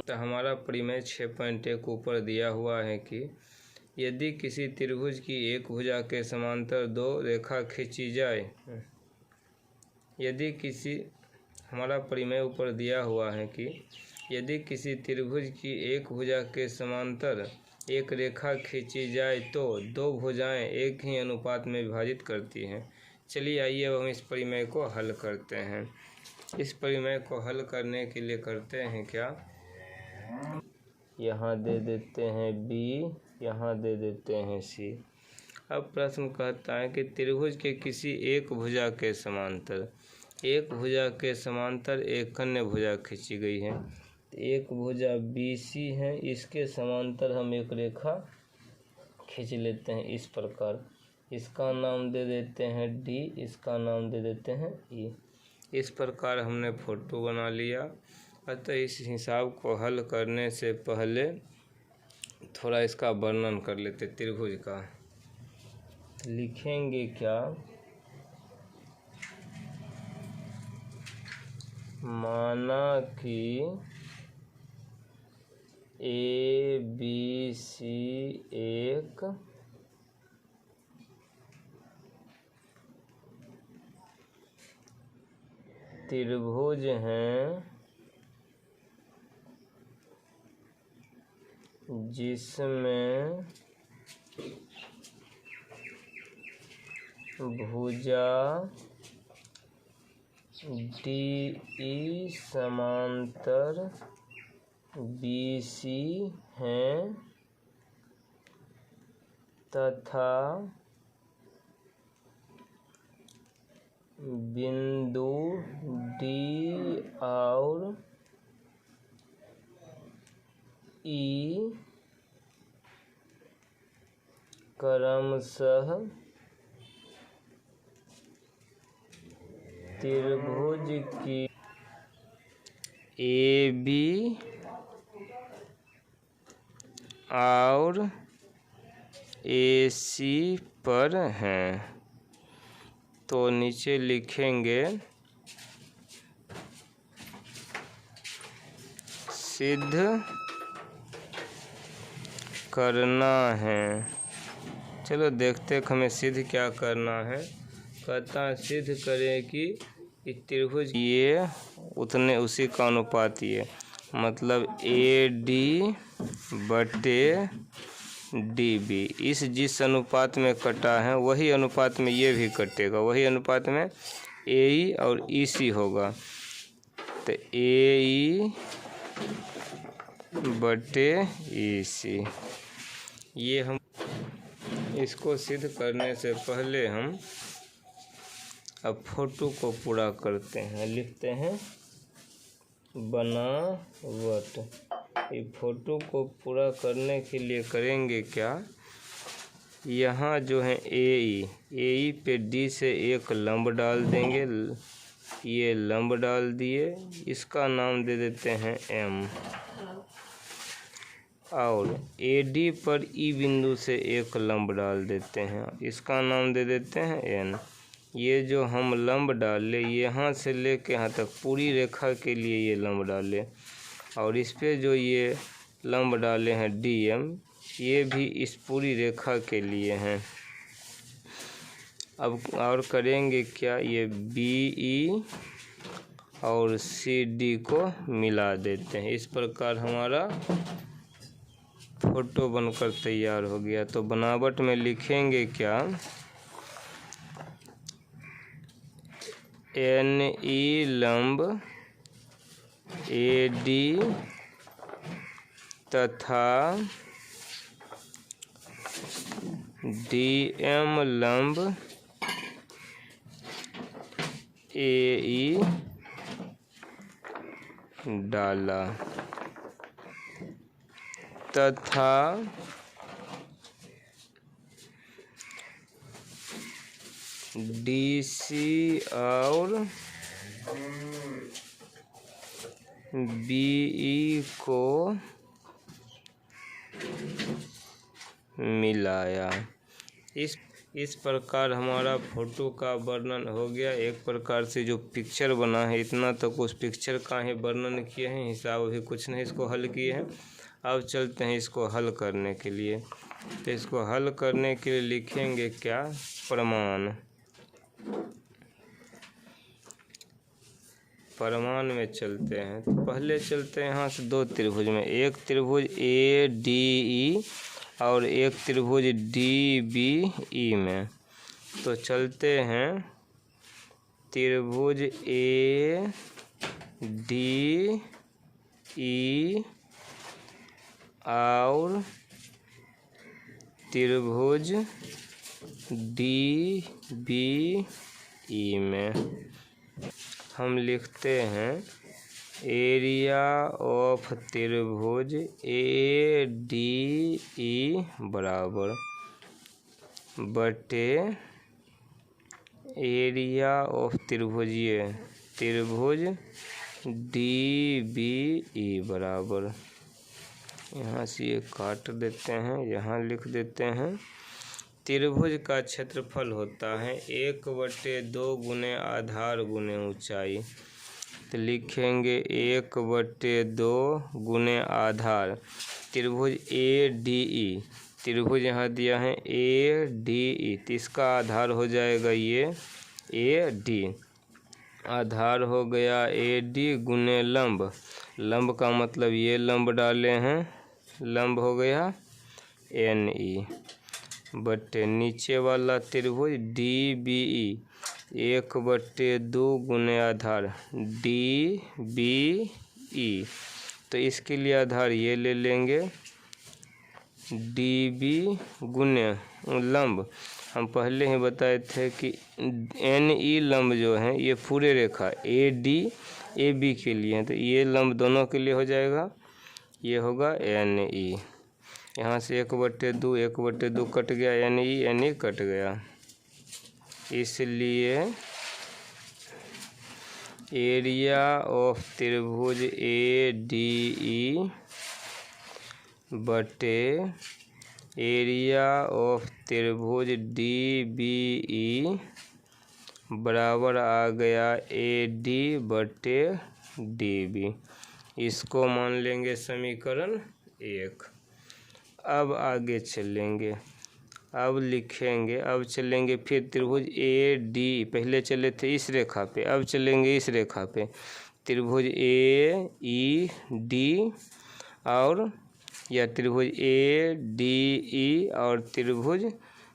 तो हमारा परिमेय 6.1 ऊपर दिया हुआ है कि यदि किसी त्रिभुज की एक भुजा के समांतर दो रेखा खींची जाए, हमारा परिमेय ऊपर दिया हुआ है कि यदि किसी त्रिभुज की एक भुजा के समांतर एक रेखा खींची जाए तो दो भुजाएं एक ही अनुपात में विभाजित करती हैं। चलिए आइए अब हम इस परिमेय को हल करते हैं। इस परिमेय को हल करने के लिए करते हैं क्या, यहाँ दे देते हैं B, यहाँ दे देते हैं C। अब प्रश्न कहता है कि त्रिभुज के किसी एक भुजा के समांतर, एक भुजा के समांतर एक अन्य भुजा खींची गई है। एक भुजा BC है, इसके समांतर हम एक रेखा खींच लेते हैं इस प्रकार। इसका नाम दे देते हैं D, इसका नाम दे देते हैं E। इस प्रकार हमने फोटो बना लिया। अतः इस हिसाब को हल करने से पहले थोड़ा इसका वर्णन कर लेते त्रिभुज का। लिखेंगे क्या, माना कि ABC एक त्रिभुज हैं जिसमें भुजा DE समांतर BC हैं तथा बिंदु D और E क्रमशः त्रिभुज की AB और AC पर हैं। तो नीचे लिखेंगे सिद्ध करना है। चलो देखते हैं हमें सिद्ध क्या करना है। कहता है सिद्ध करें कि त्रिभुज ये उतने उसी का अनुपात ये, मतलब AD बटे DB जिस अनुपात में कटा है वही अनुपात में ये भी कटेगा, वही अनुपात में AE और EC होगा। तो AE बटे EC, ये हम इसको सिद्ध करने से पहले हम अब फोटो को पूरा करते हैं। लिखते हैं बनावट। ये फोटो को पूरा करने के लिए करेंगे क्या, यहाँ जो है AE पे D से एक लंब डाल देंगे, ये लंब डाल दिए, इसका नाम दे देते हैं M। और AD पर E बिंदु से एक लंब डाल देते हैं, इसका नाम दे देते हैं N। ये जो हम लंब डाले यहाँ से लेके यहाँ तक पूरी रेखा के लिए ये लंब डाले, और इस पे जो ये लंब डाले हैं DM, ये भी इस पूरी रेखा के लिए हैं। अब और करेंगे क्या, ये BE और CD को मिला देते हैं। इस प्रकार हमारा फोटो बनकर तैयार हो गया। तो बनावट में लिखेंगे क्या, NE लंब AD तथा DM लंब AE डाला तथा DC और BE को इस प्रकार हमारा फोटो का वर्णन हो गया। एक प्रकार से जो पिक्चर बना है, इतना तक उस पिक्चर का ही वर्णन किए हैं, हिसाब अभी कुछ नहीं इसको हल किए हैं। अब चलते हैं इसको हल करने के लिए। तो इसको हल करने के लिए लिखेंगे क्या, प्रमाण। प्रमाण में चलते हैं। तो पहले चलते हैं यहाँ से दो त्रिभुज में, एक त्रिभुज ए डी ई और एक त्रिभुज डी बी ई में। तो चलते हैं त्रिभुज ए डी ई और त्रिभुज डी बी ई में हम लिखते हैं एरिया ऑफ त्रिभुज ए डी ई बराबर बटे एरिया ऑफ त्रिभुज ये त्रिभुज डी बी ई बराबर, यहाँ से ये काट देते हैं, यहाँ लिख देते हैं त्रिभुज का क्षेत्रफल होता है 1/2 गुने आधार गुने ऊंचाई। तो लिखेंगे 1/2 गुने आधार त्रिभुज ए डी ई, त्रिभुज यहाँ दिया है ए डी ई, तो इसका आधार हो जाएगा ये ए डी, आधार हो गया ए डी गुने लंब, लंब का मतलब ये लंब डाले हैं, लंब हो गया एन ई बटे नीचे वाला त्रिभुज डी बी ई 1/2 गुने आधार डी बी ई। तो इसके लिए आधार ये ले लेंगे डी बी गुने लंब, हम पहले ही बताए थे कि एन ई लंब जो है ये पूरे रेखा ए डी ए बी के लिए है, तो ये लंब दोनों के लिए हो जाएगा, ये होगा एन ई। यहाँ से 1/2 कट गया, एन ई कट गया, इसलिए एरिया ऑफ त्रिभुज ए डी ई बटे एरिया ऑफ त्रिभुज डी बी ई बराबर आ गया ए डी बटे डी बी। इसको मान लेंगे समीकरण 1। अब आगे चलेंगे, अब लिखेंगे, अब चलेंगे फिर त्रिभुज ए डी, पहले चले थे इस रेखा पे, अब चलेंगे इस रेखा पे, त्रिभुज ए ई डी और या त्रिभुज ए डी ई और त्रिभुज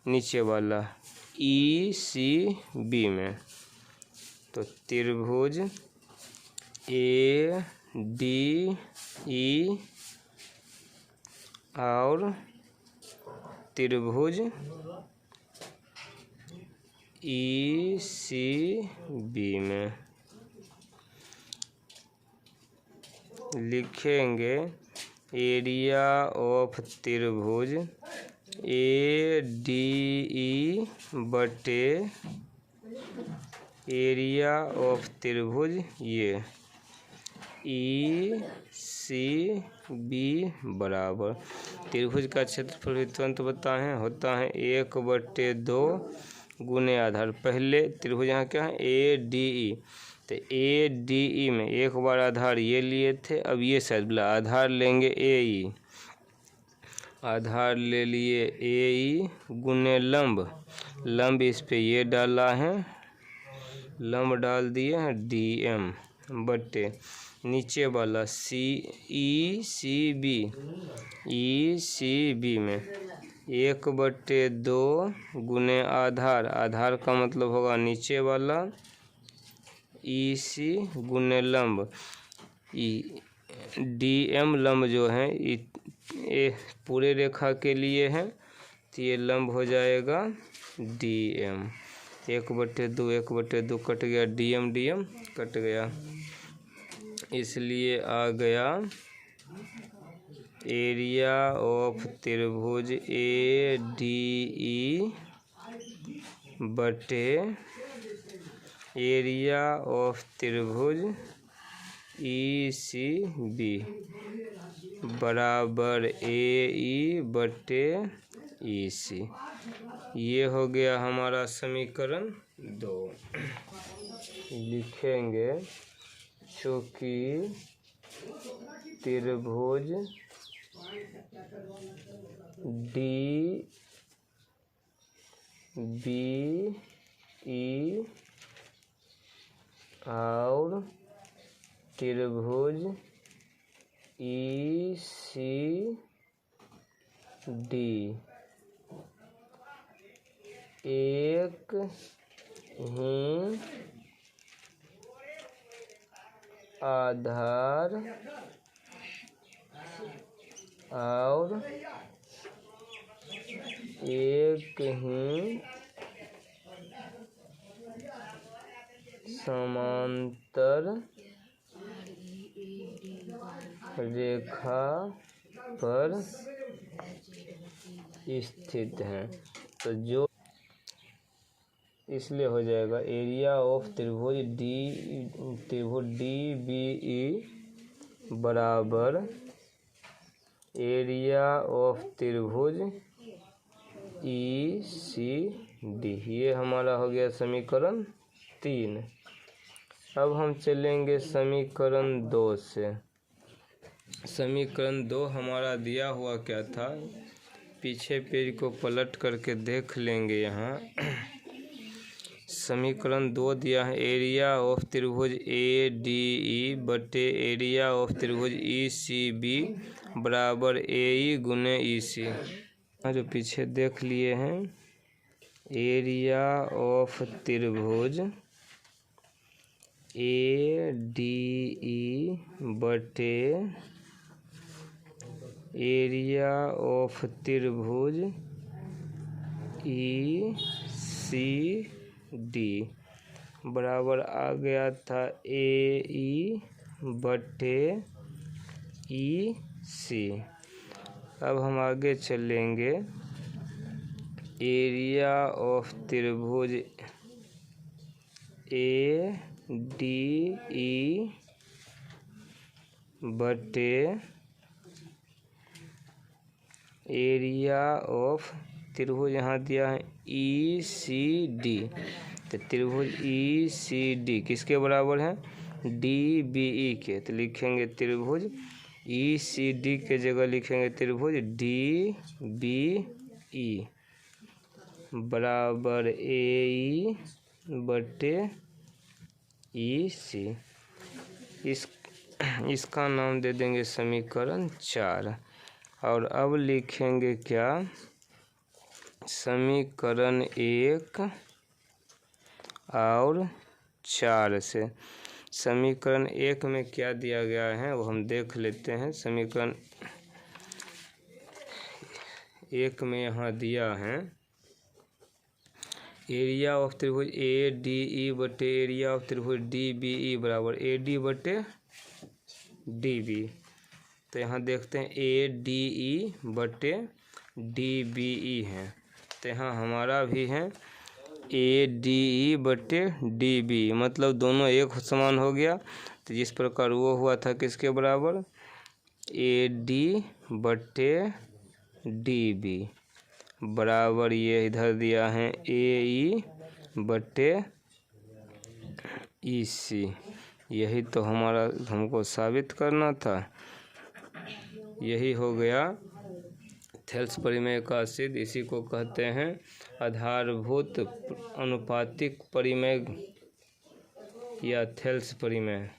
नीचे वाला ई सी बी में। तो त्रिभुज ए डी ई और त्रिभुज ई सी बी में लिखेंगे एरिया ऑफ त्रिभुज ए डी ई बटे एरिया ऑफ त्रिभुज ये ई सी बी बराबर, त्रिभुज का क्षेत्रफल भी तुरंत बताएं, होता है 1/2 गुने आधार, पहले त्रिभुज यहाँ क्या है ए डी ई, तो ए डी ई में एक बार आधार ये लिए थे, अब ये साइड वाला आधार लेंगे ए ई, आधार ले लिए ए ई गुने लंब, लंब इस पे ये डाला है, लंब डाल दिए हैं डी एम बटे नीचे वाला सी ई सी बी, ई सी बी में 1/2 गुने आधार, आधार का मतलब होगा नीचे वाला ई सी गुने लंब, ई डी एम लंब जो है ये पूरे रेखा के लिए है, तो ये लंब हो जाएगा डी एम, 1/2 कट गया, डी एम कट गया, इसलिए आ गया एरिया ऑफ त्रिभुज ए डी ई बटे एरिया ऑफ त्रिभुज ई सी बी बराबर ए ई बटे EC। ये हो गया हमारा समीकरण 2। लिखेंगे चूँकि त्रिभुज DBE और त्रिभुज ECD एक ही आधार और एक ही समांतर रेखा पर स्थित हैं। तो जो इसलिए हो जाएगा एरिया ऑफ त्रिभुज DBE बराबर एरिया ऑफ त्रिभुज ECD। ये हमारा हो गया समीकरण 3। अब हम चलेंगे समीकरण 2 से। समीकरण 2 हमारा दिया हुआ क्या था, पीछे पेज को पलट करके देख लेंगे। यहाँ समीकरण 2 दिया है एरिया ऑफ त्रिभुज ADE बटे एरिया ऑफ त्रिभुज ECB बराबर AE गुने EC। जो पीछे देख लिए हैं एरिया ऑफ त्रिभुज ADE बटे एरिया ऑफ त्रिभुज ECD बराबर आ गया था AE बटे EC। अब हम आगे चलेंगे एरिया ऑफ त्रिभुज ADE बटे एरिया ऑफ त्रिभुज यहाँ दिया है ECD। तो त्रिभुज ECD किसके बराबर है, DBE के। तो लिखेंगे त्रिभुज ECD के जगह लिखेंगे त्रिभुज DBE बराबर AE बटे EC। इसका नाम दे देंगे समीकरण 4। और अब लिखेंगे क्या, समीकरण 1 और 4 से। समीकरण 1 में क्या दिया गया है वो हम देख लेते हैं। समीकरण 1 में यहाँ दिया है एरिया ऑफ त्रिभुज ADE बटे एरिया ऑफ त्रिभुज DBE बराबर AD बटे DB। तो यहाँ देखते हैं ADE बटे DBE है। तो यहाँ हमारा भी है ADE बटे DB, मतलब दोनों एक समान हो गया। तो जिस प्रकार वो हुआ था किसके बराबर, AD बटे DB बराबर ये इधर दिया है AE बटे EC। यही तो हमारा हमको साबित करना था। यही हो गया थेल्स परिमेय का सिद्ध। इसी को कहते हैं आधारभूत अनुपातिक परिमेय या थेल्स परिमेय।